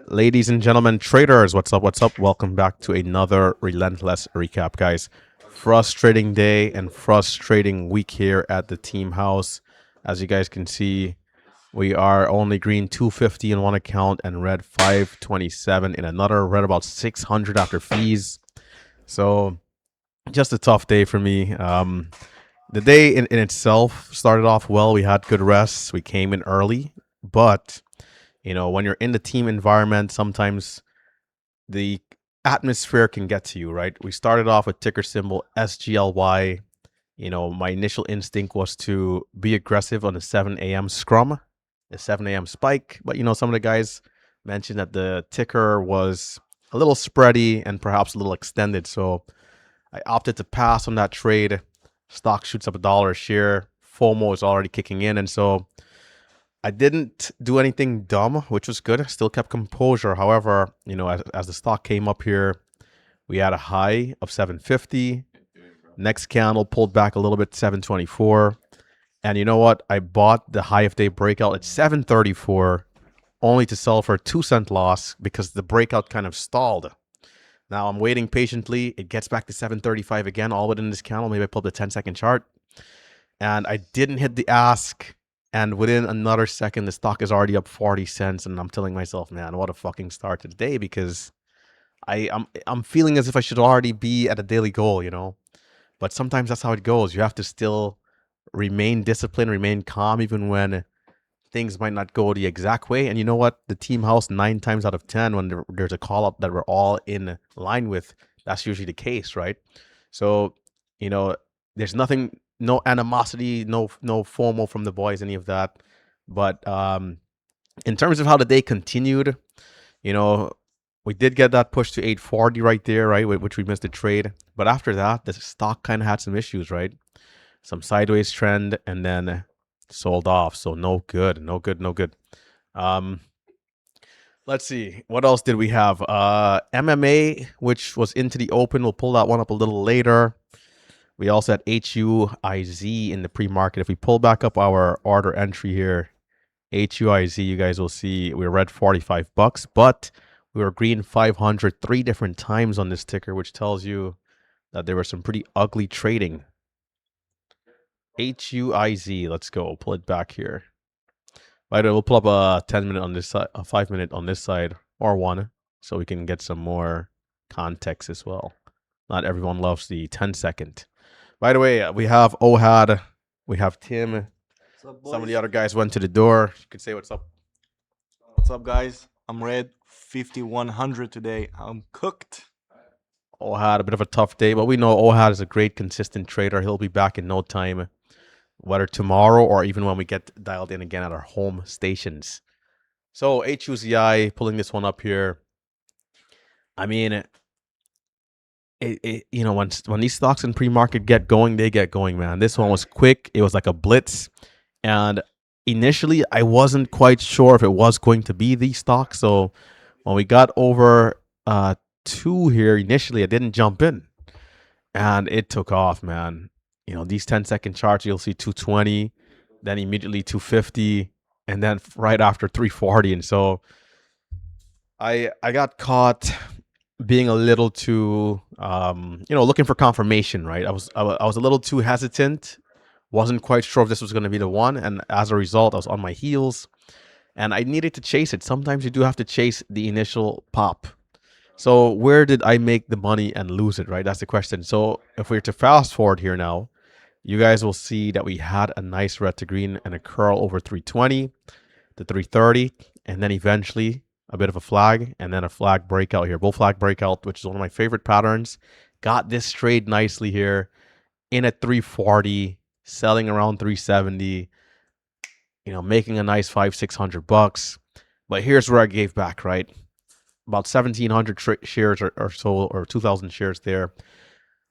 Ladies and gentlemen, traders, what's up? What's up? Welcome back to another Relentless recap, guys. Frustrating day and frustrating week here at the team house. As you guys can see, we are only green 250 in one account and red 527 in another, red about 600 after fees. So, just a tough day for me. The day in itself started off well. We had good rests. We came in early, but when you're in the team environment, sometimes the atmosphere can get to you, right? We started off with ticker symbol SGLY. My initial instinct was to be aggressive on the 7 a.m. scrum, the 7 a.m. spike. But, some of the guys mentioned that the ticker was a little spready and perhaps a little extended. So I opted to pass on that trade. Stock shoots up $1 a share. FOMO is already kicking in. And so I didn't do anything dumb, which was good. Still kept composure. However, as the stock came up here, we had a high of 750. Next candle pulled back a little bit, 724. And you know what? I bought the high of day breakout at 734, only to sell for a 2-cent loss because the breakout kind of stalled. Now I'm waiting patiently. It gets back to 735 again, all within this candle. Maybe I pull up the 10-second chart. And I didn't hit the ask. And within another second, the stock is already up 40 cents. And I'm telling myself, man, what a fucking start to the day, because I'm feeling as if I should already be at a daily goal. But sometimes that's how it goes. You have to still remain disciplined, remain calm, even when things might not go the exact way. And you know what? The team house, 9 times out of 10, when there's a call up that we're all in line with, that's usually the case, right? So, there's nothing, no animosity, no FOMO from the boys, any of that. But in terms of how the day continued, we did get that push to 840 right there, right, which we missed the trade. But after that, the stock kind of had some issues, right? Some sideways trend, and then sold off. So no good. Let's see. What else did we have? MMA, which was into the open. We'll pull that one up a little later. We also had HUIZ in the pre-market. If we pull back up our order entry here, HUIZ, you guys will see we were at $45, but we were green 500 3 different times on this ticker, which tells you that there was some pretty ugly trading. HUIZ, let's go. Pull it back here. By the way, we'll pull up a 10-minute on this side, a 5-minute on this side, or one, so we can get some more context as well. Not everyone loves the 10-second. By the way, we have OHAD, we have Tim. Some of the other guys went to the door. You could say what's up. What's up, guys? I'm red 5100 today. I'm cooked. OHAD, a bit of a tough day, but we know OHAD is a great, consistent trader. He'll be back in no time, whether tomorrow or even when we get dialed in again at our home stations. So HUZI, pulling this one up here. I mean, when these stocks in pre-market get going, they get going, man. This one was quick. It was like a blitz. And initially, I wasn't quite sure if it was going to be the stock. So when we got over 2 here, initially, I didn't jump in. And it took off, man. These 10-second charts, you'll see 220, then immediately 250, and then right after 340. And so I got caught being a little too, looking for confirmation, right? I was a little too hesitant. Wasn't quite sure if this was going to be the one. And as a result, I was on my heels and I needed to chase it. Sometimes you do have to chase the initial pop. So where did I make the money and lose it, right? That's the question. So if we were to fast forward here now, you guys will see that we had a nice red to green and a curl over 320 to 330. And then eventually a bit of a flag and then a flag breakout here. Bull flag breakout, which is one of my favorite patterns. Got this trade nicely here in at 340, selling around 370, making a nice $500-600. But here's where I gave back, right? About 1,700 shares or so, or 2,000 shares there.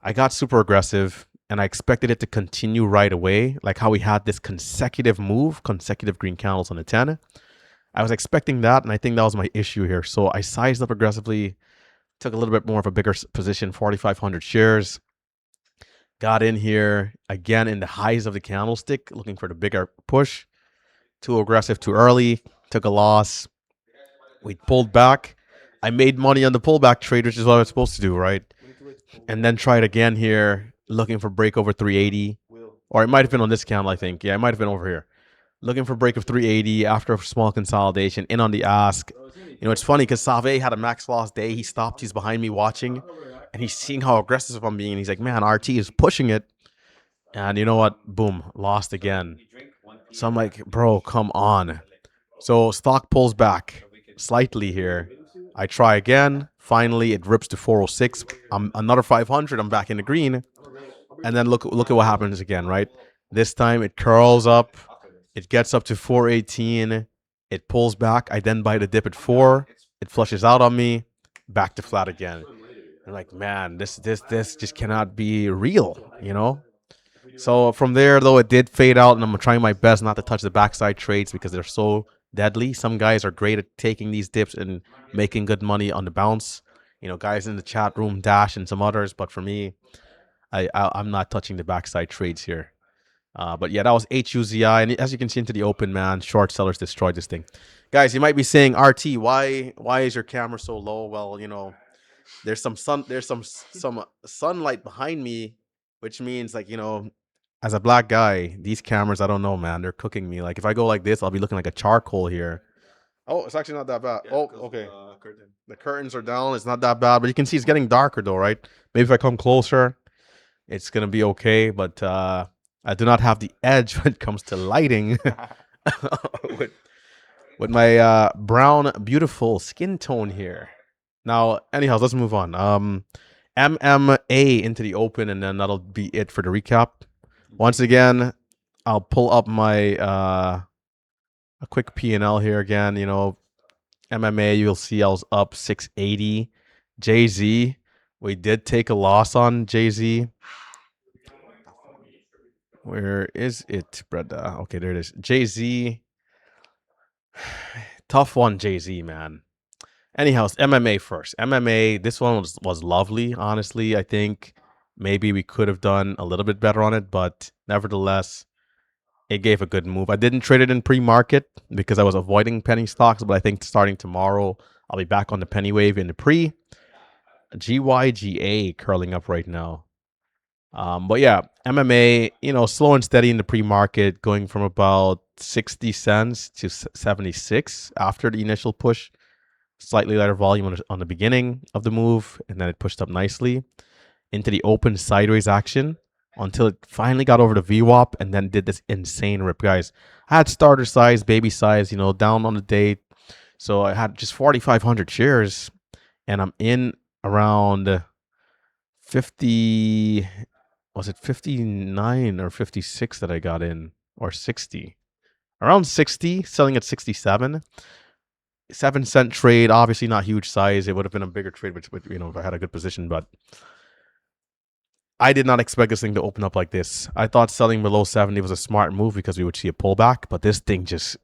I got super aggressive and I expected it to continue right away, like how we had this consecutive green candles on the 10. I was expecting that, and I think that was my issue here. So I sized up aggressively, took a little bit more of a bigger position, 4,500 shares. Got in here again in the highs of the candlestick, looking for the bigger push. Too aggressive, too early. Took a loss. We pulled back. I made money on the pullback trade, which is what I was supposed to do, right? And then tried again here, looking for break over 380. Or it might have been on this candle, I think. Yeah, it might have been over here. Looking for break of 380 after a small consolidation, in on the ask. You know, it's funny because Save had a max loss day. He stopped. He's behind me watching, and he's seeing how aggressive I'm being. And he's like, man, RT is pushing it. And you know what? Boom, lost again. So I'm like, bro, come on. So stock pulls back slightly here. I try again. Finally, it rips to 406. I'm another 500. I'm back in the green. And then look at what happens again, right? This time it curls up. It gets up to 418. It pulls back. I then buy the dip at 4. It flushes out on me. Back to flat again. I'm like, man, this just cannot be real, you know? So from there, though, it did fade out, and I'm trying my best not to touch the backside trades because they're so deadly. Some guys are great at taking these dips and making good money on the bounce. You know, guys in the chat room, Dash, and some others. But for me, I'm not touching the backside trades here. But yeah, that was HUZI, and as you can see into the open, man, short sellers destroyed this thing. Guys, you might be saying, RT, why is your camera so low? Well, you know, there's some sunlight behind me, which means, like, you know, as a black guy, these cameras, I don't know, man, they're cooking me. Like if I go like this, I'll be looking like a charcoal here. Oh, it's actually not that bad. Oh, okay. The curtains are down. It's not that bad, but you can see it's getting darker though, right? Maybe if I come closer, it's gonna be okay. But I do not have the edge when it comes to lighting with my brown, beautiful skin tone here. Now, anyhow, let's move on. MMA into the open, and then that'll be it for the recap. Once again, I'll pull up my a quick P&L here again. You know, MMA, you'll see I was up 680. Jay-Z, we did take a loss on Jay-Z. Where is it, brother? Okay, there it is. Jay-Z. Tough one, Jay-Z, man. Anyhow, MMA first. MMA, this one was lovely, honestly. I think maybe we could have done a little bit better on it, but nevertheless, it gave a good move. I didn't trade it in pre-market because I was avoiding penny stocks, but I think starting tomorrow, I'll be back on the penny wave in the pre. GYGA curling up right now. But yeah, MMA, you know, slow and steady in the pre-market, going from about 60 cents to 76 after the initial push. Slightly lighter volume on the beginning of the move, and then it pushed up nicely into the open sideways action until it finally got over the VWAP and then did this insane rip, guys. I had starter size, baby size, you know, down on the day. So I had just 4,500 shares, and I'm in around 50, was it 59 or 56 that I got in, or 60? Around 60, selling at 67. 7-cent trade, obviously not huge size. It would have been a bigger trade, which you know, if I had a good position, but I did not expect this thing to open up like this. I thought selling below 70 was a smart move because we would see a pullback, but this thing just,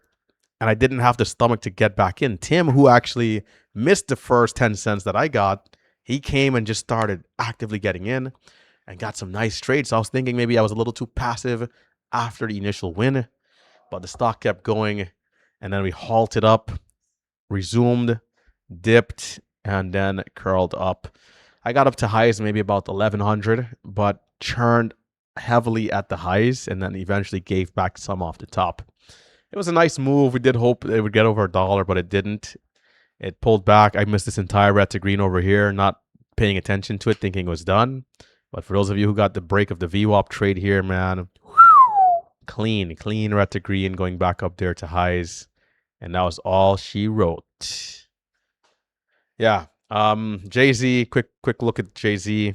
and I didn't have the stomach to get back in. Tim, who actually missed the first 10 cents that I got, he came and just started actively getting in and got some nice trades. So I was thinking maybe I was a little too passive after the initial win, but the stock kept going, and then we halted up, resumed, dipped, and then curled up. I got up to highs maybe about 1100, but churned heavily at the highs and then eventually gave back some off the top. It was a nice move. We did hope it would get over $1, but it didn't. It pulled back. I missed this entire red to green over here, not paying attention to it, thinking it was done. But for those of you who got the break of the VWAP trade here, man, clean red to green, going back up there to highs. And that was all she wrote. Yeah. Jay-Z, quick look at Jay-Z.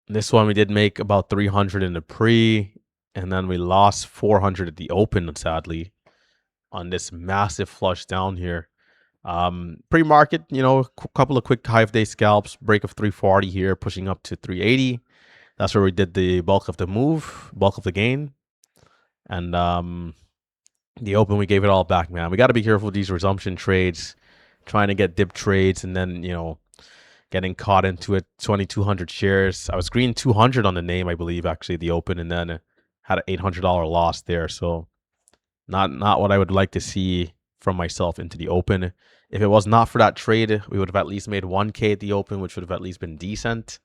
This one we did make about 300 in the pre, and then we lost 400 at the open, sadly, on this massive flush down here. Pre-market, you know, a couple of quick 5-day scalps, break of 340 here, pushing up to 380. That's where we did the bulk of the move, bulk of the gain. And the open, we gave it all back, man. We got to be careful with these resumption trades, trying to get dip trades, and then, you know, getting caught into it. 2,200 shares. I was green 200 on the name, I believe, actually, the open, and then had an $800 loss there. So Not what I would like to see from myself into the open. If it was not for that trade, we would have at least made 1K at the open, which would have at least been decent.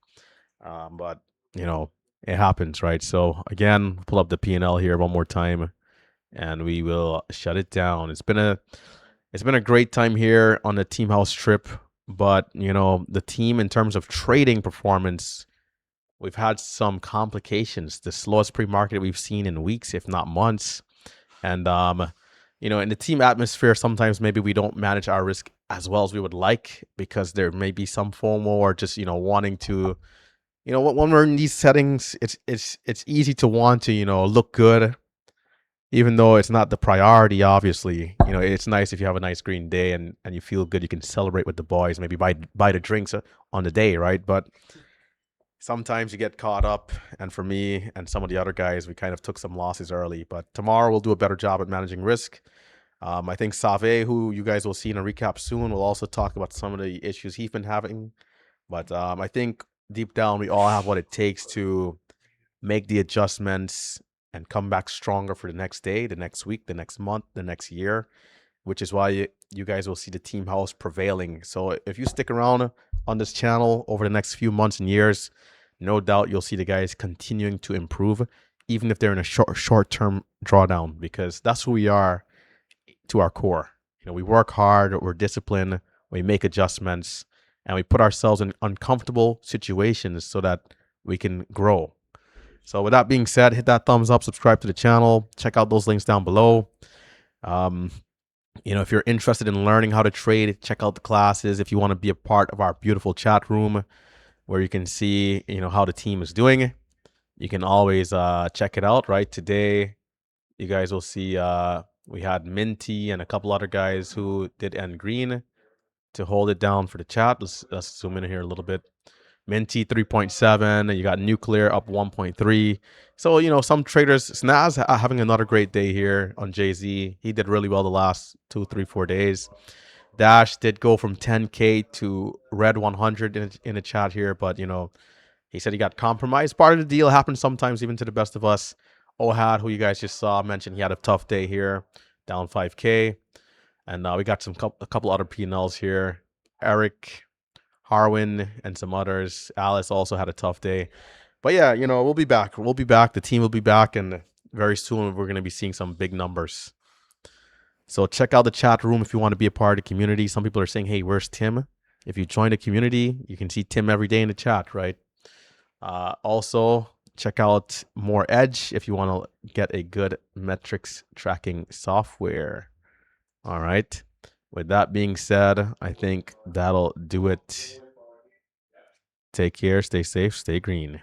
But you know, it happens, right? So again, pull up the P&L here one more time, and we will shut it down. It's been a great time here on the team house trip, but you know, the team in terms of trading performance, we've had some complications. The slowest pre-market we've seen in weeks, if not months. And you know, in the team atmosphere, sometimes maybe we don't manage our risk as well as we would like because there may be some FOMO or just, you know, wanting to, you know, when we're in these settings, it's easy to want to, you know, look good, even though it's not the priority. Obviously, you know, it's nice if you have a nice green day and you feel good, you can celebrate with the boys, maybe buy the drinks on the day, right? But sometimes you get caught up, and for me and some of the other guys, we kind of took some losses early. But tomorrow we'll do a better job at managing risk. I think Save, who you guys will see in a recap soon, will also talk about some of the issues he's been having. But I think deep down we all have what it takes to make the adjustments and come back stronger for the next day, the next week, the next month, the next year, which is why you guys will see the team house prevailing. So if you stick around on this channel over the next few months and years, no doubt you'll see the guys continuing to improve, even if they're in a short-term drawdown, because that's who we are to our core. You know, we work hard, we're disciplined, we make adjustments, and we put ourselves in uncomfortable situations so that we can grow. So with that being said, hit that thumbs up, subscribe to the channel, check out those links down below. You know, if you're interested in learning how to trade, check out the classes. If you want to be a part of our beautiful chat room where you can see, you know, how the team is doing, you can always check it out. Right, today you guys will see we had Minty and a couple other guys who did end green to hold it down for the chat. Let's zoom in here a little bit. Minty 3.7, you got Nuclear up 1.3. So, you know, some traders, Snaz having another great day here on JZ. He did really well the last 2, 3, 4 days. Dash did go from 10K to red 100 in the chat here, but, you know, he said he got compromised. Part of the deal happens sometimes even to the best of us. Ohad, who you guys just saw, mentioned he had a tough day here, down 5K. And we got a couple other P&Ls here. Eric, Harwin, and some others. Alice also had a tough day. But yeah, you know, we'll be back. We'll be back. The team will be back. And very soon we're going to be seeing some big numbers. So check out the chat room if you want to be a part of the community. Some people are saying, hey, where's Tim? If you join the community, you can see Tim every day in the chat, right? Also, check out More Edge if you want to get a good metrics tracking software. All right. With that being said, I think that'll do it. Take care, stay safe, stay green.